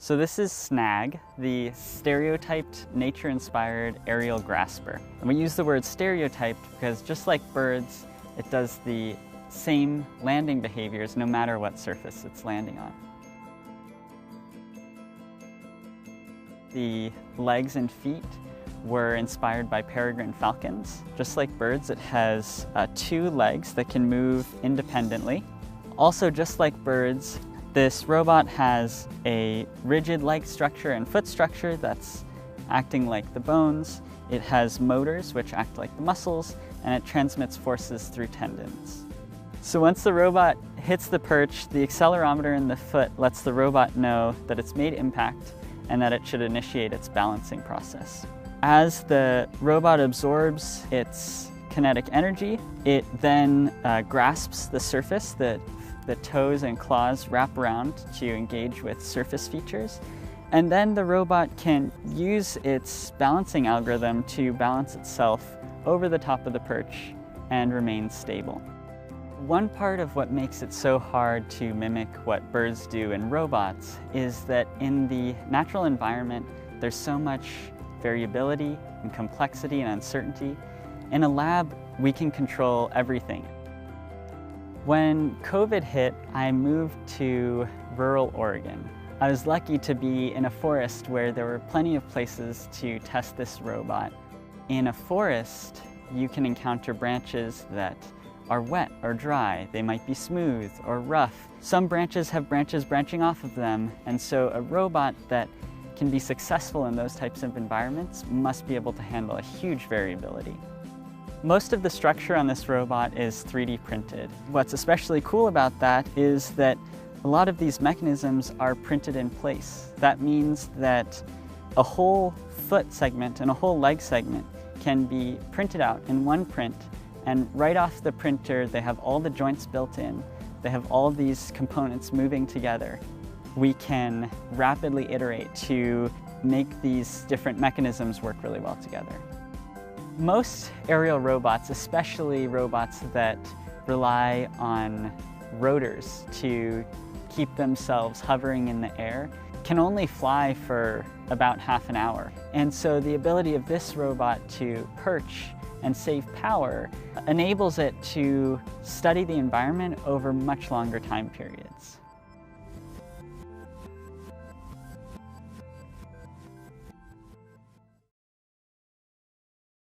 So this is Snag, the stereotyped, nature-inspired aerial grasper. And we use the word stereotyped because just like birds, it does the same landing behaviors no matter what surface it's landing on. The legs and feet were inspired by peregrine falcons. Just like birds, it has 2 legs that can move independently. Also, just like birds, this robot has a rigid leg structure and foot structure that's acting like the bones. It has motors, which act like the muscles, and it transmits forces through tendons. So once the robot hits the perch, the accelerometer in the foot lets the robot know that it's made impact and that it should initiate its balancing process. As the robot absorbs its kinetic energy, it then grasps the surface. The toes and claws wrap around to engage with surface features. And then the robot can use its balancing algorithm to balance itself over the top of the perch and remain stable. One part of what makes it so hard to mimic what birds do in robots is that in the natural environment, there's so much variability and complexity and uncertainty. In a lab, we can control everything. When COVID hit, I moved to rural Oregon. I was lucky to be in a forest where there were plenty of places to test this robot. In a forest, you can encounter branches that are wet or dry. They might be smooth or rough. Some branches have branches branching off of them, and so a robot that can be successful in those types of environments must be able to handle a huge variability. Most of the structure on this robot is 3D printed. What's especially cool about that is that a lot of these mechanisms are printed in place. That means that a whole foot segment and a whole leg segment can be printed out in one print, and right off the printer they have all the joints built in. They have all these components moving together. We can rapidly iterate to make these different mechanisms work really well together. Most aerial robots, especially robots that rely on rotors to keep themselves hovering in the air, can only fly for about half an hour. And so the ability of this robot to perch and save power enables it to study the environment over much longer time periods.